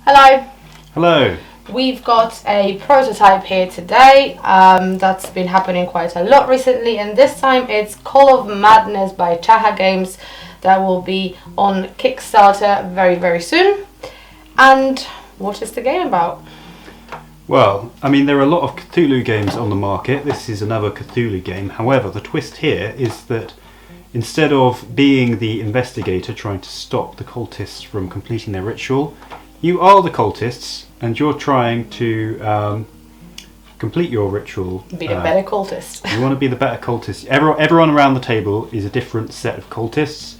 Hello. Hello. We've got a prototype here today that's been happening quite a lot recently, and this time it's Call of Madness by Chaha Games that will be on Kickstarter very, very soon. And what is the game about? Well, I mean, there are a lot of Cthulhu games on the market. This is another Cthulhu game. However, the twist here is that instead of being the investigator trying to stop the cultists from completing their ritual, you are the cultists and you're trying to complete your ritual. Be the better cultist. You want to be the better cultist. Everyone around the table is a different set of cultists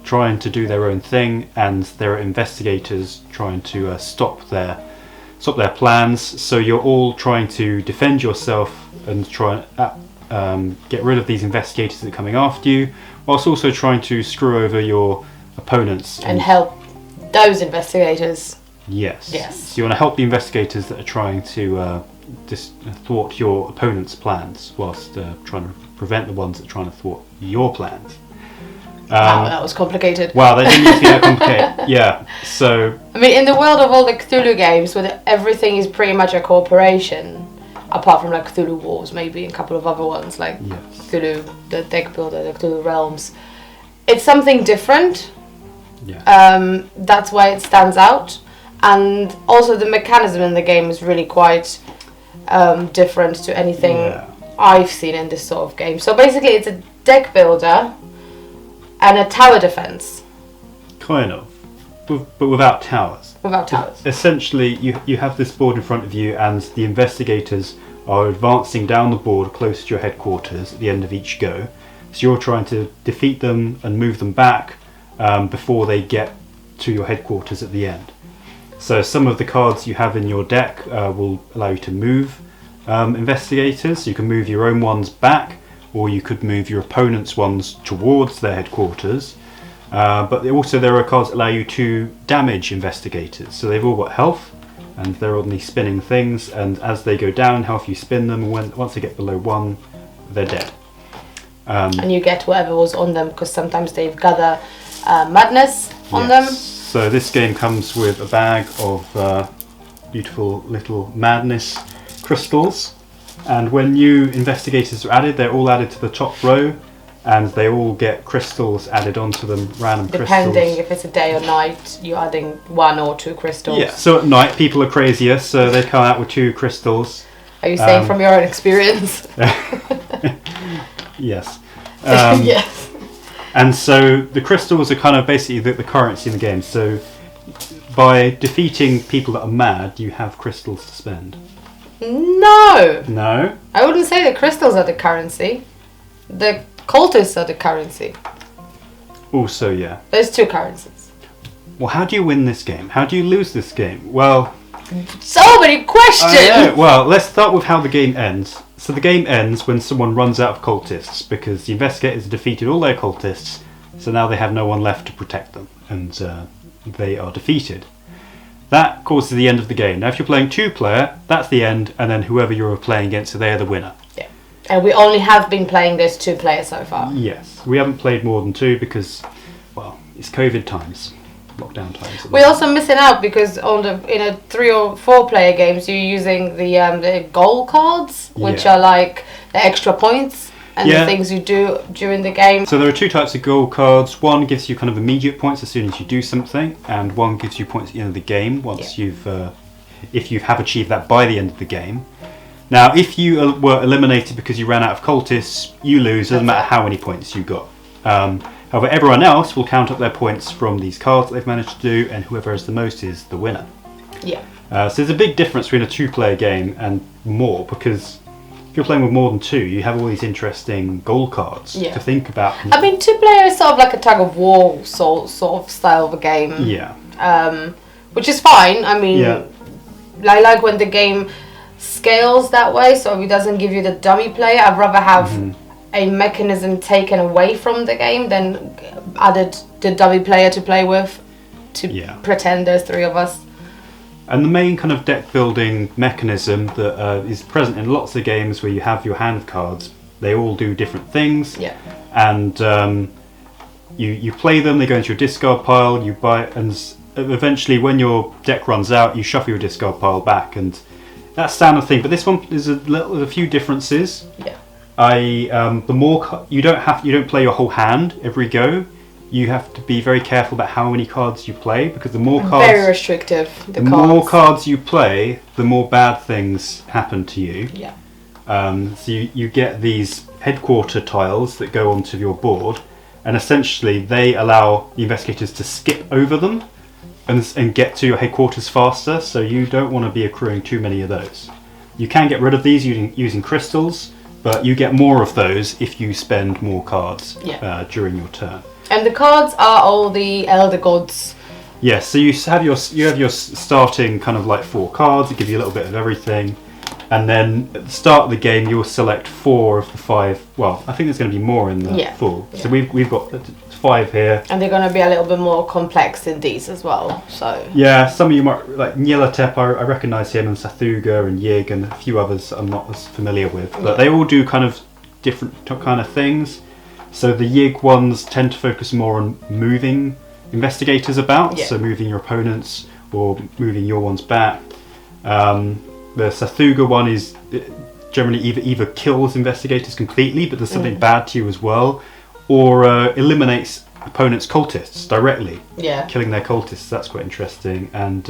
trying to do their own thing, and there are investigators trying to stop their plans. So you're all trying to defend yourself and try and get rid of these investigators that are coming after you, whilst also trying to screw over your opponents and help those investigators. Yes. So you want to help the investigators that are trying to thwart your opponent's plans, whilst trying to prevent the ones that are trying to thwart your plans. Wow, that was complicated. Wow, that didn't need to be that complicated. Yeah, so... I mean, in the world of all the Cthulhu games, where everything is pretty much a cooperation, apart from like Cthulhu Wars, maybe, and a couple of other ones, like Cthulhu, the deck builder, the Cthulhu Realms, it's something different. Yeah. That's why it stands out. And also the mechanism in the game is really quite different to anything I've seen in this sort of game. So basically it's a deck builder and a tower defense. Kind of. But without towers. Without towers. Essentially, you have this board in front of you, and the investigators are advancing down the board close to your headquarters at the end of each go. So you're trying to defeat them and move them back before they get to your headquarters at the end. So some of the cards you have in your deck will allow you to move investigators. You can move your own ones back, or you could move your opponent's ones towards their headquarters. But also there are cards that allow you to damage investigators. So they've all got health, and they're on these spinning things, and as they go down in health you spin them, and once they get below 1, they're dead. And you get whatever was on them, because sometimes they've gather madness on them. So this game comes with a bag of beautiful little madness crystals, and when new investigators are added, they're all added to the top row, and they all get crystals added onto them, random crystals. Depending if it's a day or night, you're adding 1 or 2 crystals. Yeah, so at night people are crazier, so they come out with 2 crystals. Are you saying from your own experience? Yes. Yes. And so the crystals are kind of basically the currency in the game. So by defeating people that are mad, you have crystals to spend. No. No? I wouldn't say the crystals are the currency. The cultists are the currency. Also, yeah. There's 2 currencies. Well, how do you win this game? How do you lose this game? Well... So many questions! Well, let's start with how the game ends. So the game ends when someone runs out of cultists, because the investigators have defeated all their cultists, so now they have no one left to protect them, and they are defeated. That causes the end of the game. Now if you're playing 2-player, that's the end, and then whoever you're playing against, so they're the winner. Yeah. And we only have been playing this 2-player so far. Yes. We haven't played more than 2 because, well, it's COVID times. Lockdown times. We're also missing out because in a 3 or 4-player games you're using the goal cards, which are like the extra points and the things you do during the game. So there are 2 types of goal cards. One gives you kind of immediate points as soon as you do something, and one gives you points at the end of the game once if you have achieved that by the end of the game. Now, if you were eliminated because you ran out of cultists, you lose. Doesn't matter how many points you got. However, everyone else will count up their points from these cards that they've managed to do, and whoever has the most is the winner. Yeah. So there's a big difference between a 2-player game and more, because if you're playing with more than 2, you have all these interesting goal cards to think about. I mean, 2-player is sort of like a tug of war sort of style of a game. Yeah. Which is fine. I mean, I like when the game scales that way, so it doesn't give you the dummy player. I'd rather have a mechanism taken away from the game than added the dummy player to play with to pretend there's 3 of us. And the main kind of deck building mechanism that is present in lots of games where you have your hand cards, they all do different things. Yeah. And you play them, they go into your discard pile, you buy, and eventually, when your deck runs out, you shuffle your discard pile back, and that's standard thing. But this one there's a few differences. Yeah. The more you don't play your whole hand every go. You have to be very careful about how many cards you play, because the more cards, very restrictive. The more cards you play, the more bad things happen to you. Yeah. So you get these headquarter tiles that go onto your board, and essentially they allow the investigators to skip over them and get to your headquarters faster. So you don't want to be accruing too many of those. You can get rid of these using crystals, but you get more of those if you spend more cards during your turn. And the cards are all the Elder Gods. Yes, so you have your starting kind of like 4 cards that give you a little bit of everything, and then at the start of the game you'll select 4 of the 5. Well, I think there's going to be more in the full. So we've got 5 here, and they're going to be a little bit more complex in these as well. So yeah, some of you might like Nyarlathotep. I recognise him, and Sathuga and Yig and a few others I'm not as familiar with, but they all do kind of different kind of things. So the Yig ones tend to focus more on moving investigators about, so moving your opponents or moving your ones back. The Sathuga one is generally either kills investigators completely, but does something bad to you as well, or eliminates opponents' cultists directly, killing their cultists. That's quite interesting. And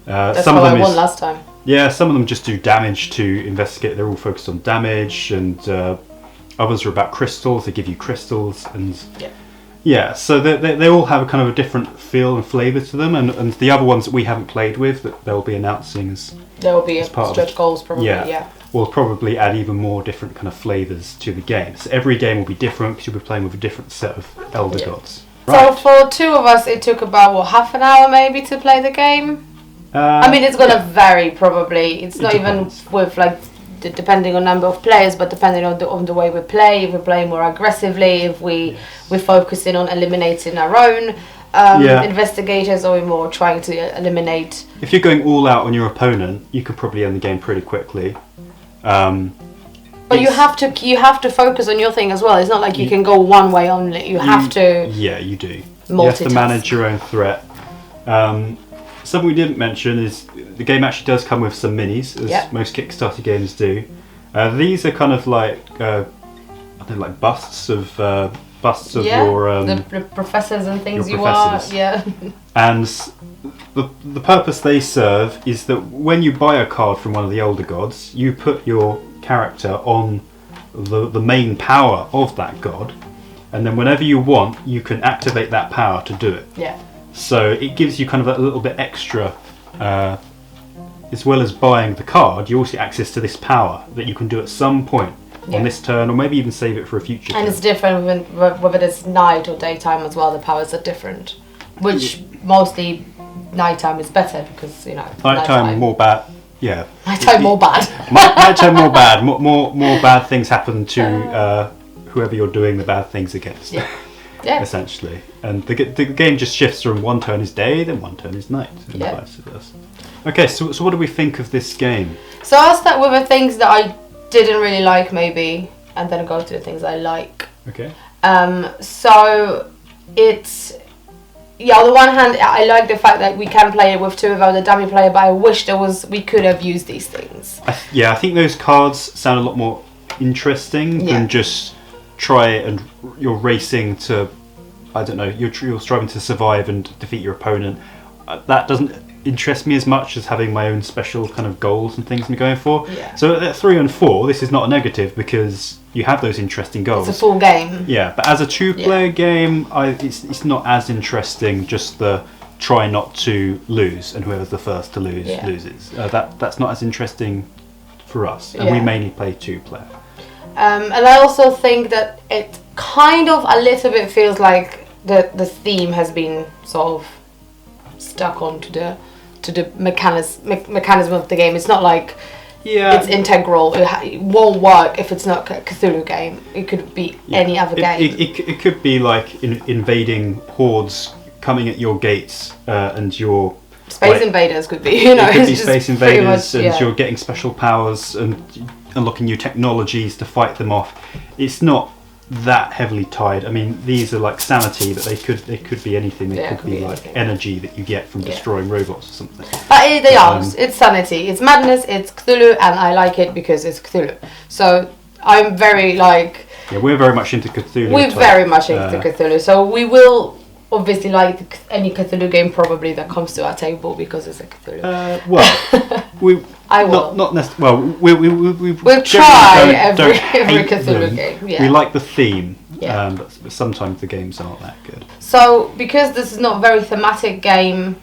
that's some how of them I won last time. Yeah, some of them just do damage to investigate. They're all focused on damage, and others are about crystals. They give you crystals, and so they all have a kind of a different feel and flavour to them. And the other ones that we haven't played with, that they'll be announcing there will be stretch goals probably. We'll probably add even more different kind of flavours to the game. So every game will be different because you'll be playing with a different set of Elder Gods. Right. So for 2 of us, it took about half an hour maybe to play the game. I mean, it's gonna vary probably. It's not depends. Even with like depending on number of players, but depending on the way we play. If we play more aggressively, if we're focusing on eliminating our own investigators, or we're more trying to eliminate. If you're going all out on your opponent, you could probably end the game pretty quickly. But you have to focus on your thing as well. It's not like you can go one way only. You have to. Yeah, you do. You have to manage your own threat. Something we didn't mention is the game actually does come with some minis, as most Kickstarter games do. These are kind of like like busts of your the professors and things you are. Yeah. And the purpose they serve is that when you buy a card from one of the Elder Gods, you put your character on the main power of that god, and then whenever you want, you can activate that power to do it. Yeah. So it gives you kind of a little bit extra, as well as buying the card, you also get access to this power that you can do at some point on this turn, or maybe even save it for a future turn. And it's different whether it's night or daytime as well. The powers are different, which mostly nighttime is better because nighttime more bad. Yeah. Nighttime more bad. Nighttime more bad. More bad things happen to whoever you're doing the bad things against. Yeah. Essentially, and the game just shifts from one turn is day, then one turn is night, and vice versa. Okay, so what do we think of this game? So I'll start with the things that I didn't really like, maybe, and then go to the things I like. Okay. So it's on the one hand, I like the fact that we can play it with 2 without the dummy player, but I wish we could have used these things. I think those cards sound a lot more interesting than just try and you're racing to, I don't know, you're striving to survive and defeat your opponent. That doesn't interest me as much as having my own special kind of goals and things I'm going for. Yeah. So at 3 and 4, this is not a negative because you have those interesting goals. It's a full game. Yeah, but as a 2-player game, it's not as interesting. Just the try not to lose, and whoever's the first to lose loses. That's not as interesting for us, and we mainly play 2-player. And I also think that it kind of a little bit feels like the theme has been sort of stuck onto the mechanism of the game. It's not like it's integral. It won't work if it's not a Cthulhu game. It could be any other game. It could be like invading hordes coming at your gates, and your Space Invaders could be. It could be Space Invaders, and you're getting special powers and unlocking new technologies to fight them off. It's not that heavily tied. I mean, these are like sanity, but they could be anything. They could be like anything. energy that you get from destroying robots or something. But they are. It's sanity. It's madness. It's Cthulhu, and I like it because it's Cthulhu. So I'm very like. Yeah, we're very much into Cthulhu. We're very much into Cthulhu. So we will obviously like any Cthulhu game probably that comes to our table because it's a Cthulhu. We. I will. Not necessarily. Well, we'll try don't every Cthulhu game. Yeah. We like the theme. Yeah. But sometimes the games aren't that good. So because this is not a very thematic game,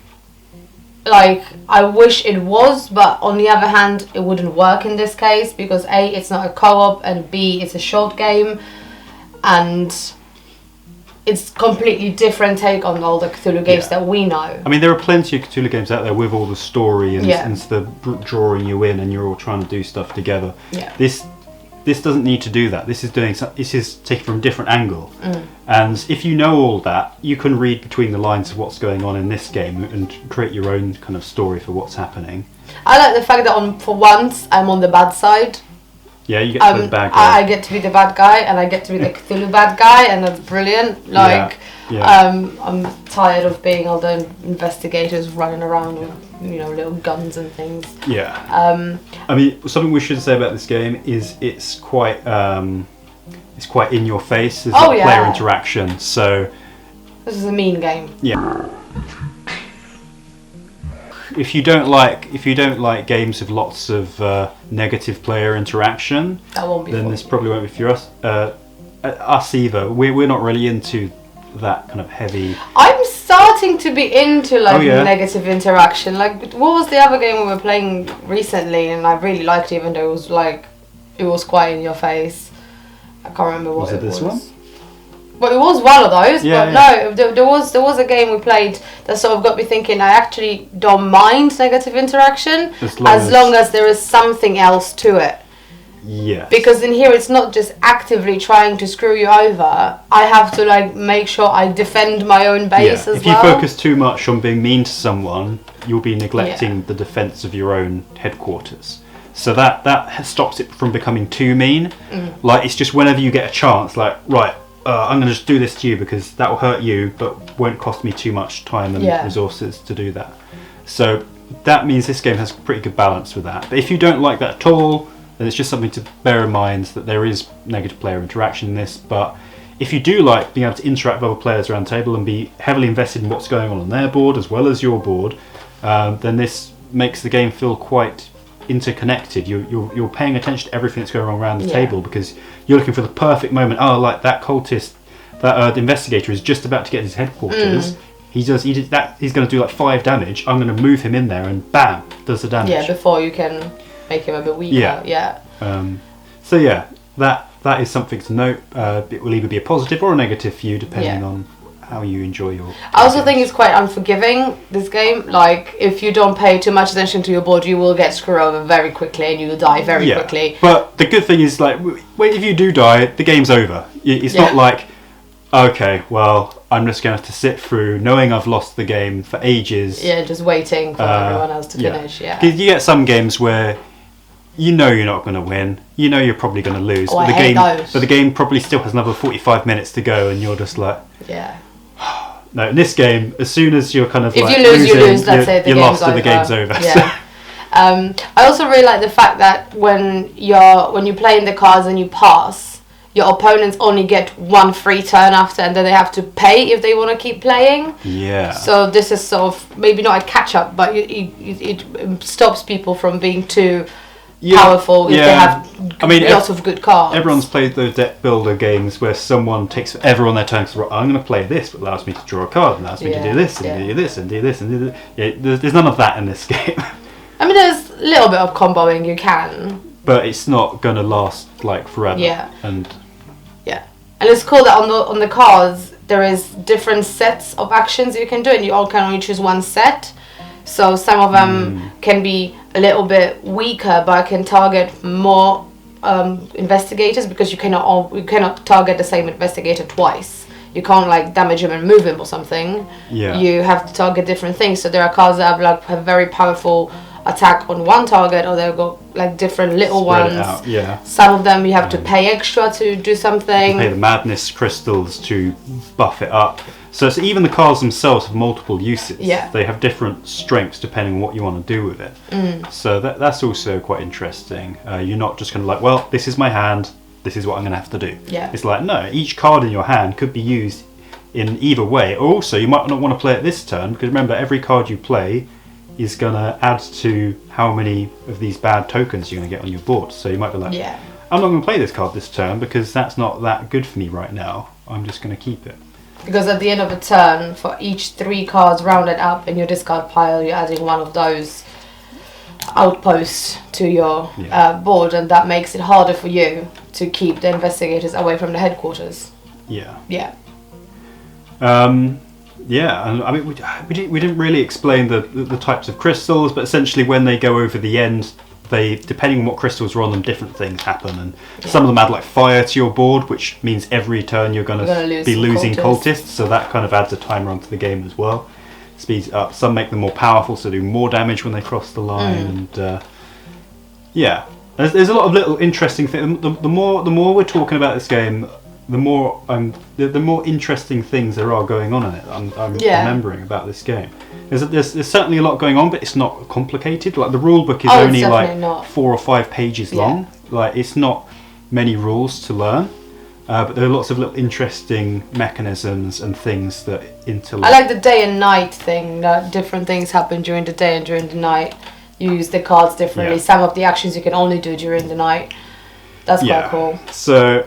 like I wish it was, but on the other hand, it wouldn't work in this case because A, it's not a co-op, and B, it's a short game, and it's completely different take on all the Cthulhu games that we know. I mean, there are plenty of Cthulhu games out there with all the story and the drawing you in, and you're all trying to do stuff together. Yeah. This doesn't need to do that. This is taken from a different angle. And if you know all that, you can read between the lines of what's going on in this game and create your own kind of story for what's happening. I like the fact that for once I'm on the bad side. Yeah, you get to be the bad guy. I get to be the bad guy, and I get to be the Cthulhu bad guy, and that's brilliant. Like, I'm tired of being all the investigators running around with, little guns and things. Yeah. I mean, something we should say about this game is it's quite in your face. There's player interaction, so. This is a mean game. Yeah. If you don't like games with lots of negative player interaction, that won't be then fun. this probably won't be for us either. We're not really into that kind of heavy. I'm starting to be into negative interaction. Like, what was the other game we were playing recently, and I really liked it, even though it was quite in your face. I can't remember what it was. Was it this one? Well, it was one of those, no, there was a game we played that sort of got me thinking. I actually don't mind negative interaction as long as there is something else to it. Yes. Because in here it's not just actively trying to screw you over. I have to make sure I defend my own base as well. If you focus too much on being mean to someone, you'll be neglecting the defense of your own headquarters. So that stops it from becoming too mean. Like, it's just whenever you get a chance, like, right, I'm going to just do this to you because that will hurt you, but won't cost me too much time and resources to do that. So that means this game has pretty good balance with that. But if you don't like that at all, then it's just something to bear in mind that there is negative player interaction in this. But if you do like being able to interact with other players around the table and be heavily invested in what's going on their board as well as your board, then this makes the game feel quite interconnected. You're paying attention to everything that's going on around the table because you're looking for the perfect moment. Oh, like that cultist, that investigator is just about to get his headquarters. He's going to do like 5 damage. I'm going to move him in there, and bam, does the damage. Yeah, before you can make him a bit weaker. So yeah, that is something to note. It will either be a positive or a negative for you depending on how you enjoy your I also think it's quite unforgiving, this game. Like, if you don't pay too much attention to your board, you will get screwed over very quickly and you will die very quickly. But the good thing is, like, if you do die, the game's over. It's not like, okay, well, I'm just going to have to sit through knowing I've lost the game for ages. Yeah, just waiting for everyone else to finish, Because you get some games where you know you're not going to win. You know you're probably going to lose. Oh, but the game probably still has another 45 minutes to go, and you're just like... Yeah. No, in this game, as soon as you're kind of if you lose, losing, you lose. That's it. You're lost, and the game's over. Yeah. I also really like the fact that when you play in the cards and you pass, your opponents only get 1 free turn after, and then they have to pay if they want to keep playing. Yeah. So this is sort of maybe not a catch up, but it stops people from being too powerful if they have lots of good cards. Everyone's played those deck builder games where someone takes forever on their turn. So I'm going to play this, but allows me to draw a card, and allows me to do this, and do this, and do this, and do this. Yeah, there's none of that in this game. I mean, there's a little bit of comboing you can, but it's not going to last like forever. Yeah. And it's cool that on the cards there is different sets of actions you can do, and you all can only choose 1 set. So some of them can be a little bit weaker, but can target more investigators, because you cannot target the same investigator twice. You can't damage him and move him or something. Yeah. You have to target different things. So there are cards that have very powerful attack on one target, or they've got like different little Spread it ones. out, yeah. Some of them you have to pay extra to do something. You pay the madness crystals to buff it up. So even the cards themselves have multiple uses. Yeah. They have different strengths depending on what you want to do with it. So that's also quite interesting. You're not just kind of like, well, this is my hand, this is what I'm going to have to do. Yeah. It's like, no, each card in your hand could be used in either way. Or also, you might not want to play it this turn, because remember, every card you play is going to add to how many of these bad tokens you're going to get on your board. So you might be like, Yeah. I'm not going to play this card this turn because that's not that good for me right now. I'm just going to keep it. Because at the end of a turn, for each 3 cards rounded up in your discard pile, you're adding one of those outposts to your board, and that makes it harder for you to keep the investigators away from the headquarters. Yeah. Yeah. Yeah, and I mean, we didn't really explain the types of crystals, but essentially when they go over the end, they, depending on what crystals are on them, different things happen, and some of them add like fire to your board, which means every turn you're going to be losing cultists, so that kind of adds a timer onto the game as well. Speeds it up. Some make them more powerful, so do more damage when they cross the line, and yeah, there's a lot of little interesting things. The more we're talking about this game, the more interesting things there are going on in it. I'm remembering about this game. There's certainly a lot going on, but it's not complicated. Like the rule book is only like 4 or 5 pages long. Like it's not many rules to learn, but there are lots of little interesting mechanisms and things that interlock. I like the day and night thing. That different things happen during the day and during the night. You use the cards differently. Some of the actions you can only do during the night. That's quite cool. So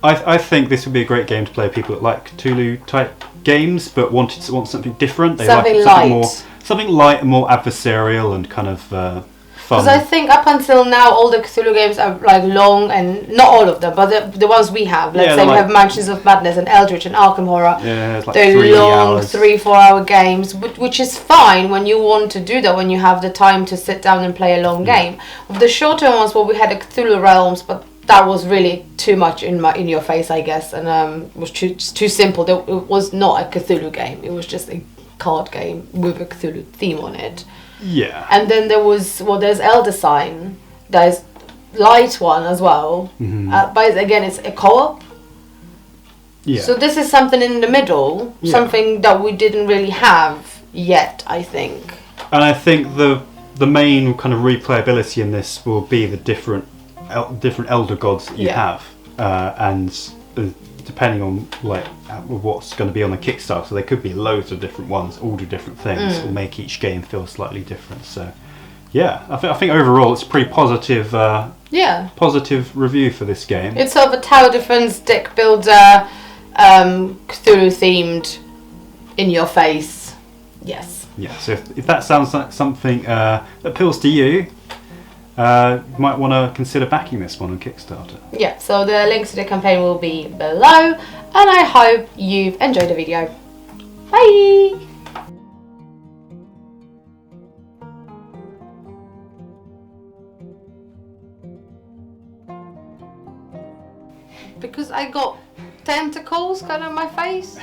I think this would be a great game to play with people that like Cthulhu type games but want something different. They something like something light and more adversarial and kind of fun. Because I think up until now all the Cthulhu games are like long, and not all of them, but the ones we have. Let's say we have Mansions of Madness and Eldritch and Arkham Horror. Yeah, it's like they're long 3-4 hour games, which is fine when you want to do that, when you have the time to sit down and play a long game. With the shorter ones, well, we had a Cthulhu Realms, but that was really too much in your face, I guess, and was too simple. It was not a Cthulhu game. It was just a card game with a Cthulhu theme on it. Yeah. And then there's Elder Sign. There's light one as well. But again, it's a co-op. Yeah. So this is something in the middle, something that we didn't really have yet, I think. And I think the main kind of replayability in this will be the different elder gods that you have, and depending on like what's going to be on the Kickstarter, so there could be loads of different ones, all do different things, will make each game feel slightly different. So yeah, I think overall it's a pretty positive positive review for this game. It's sort of a tower defense deck builder, Cthulhu themed, in your face. Yes. Yeah, so if that sounds like something that appeals to you, you might want to consider backing this one on Kickstarter. Yeah, so the links to the campaign will be below, and I hope you've enjoyed the video. Bye! Because I got tentacles kind of on my face.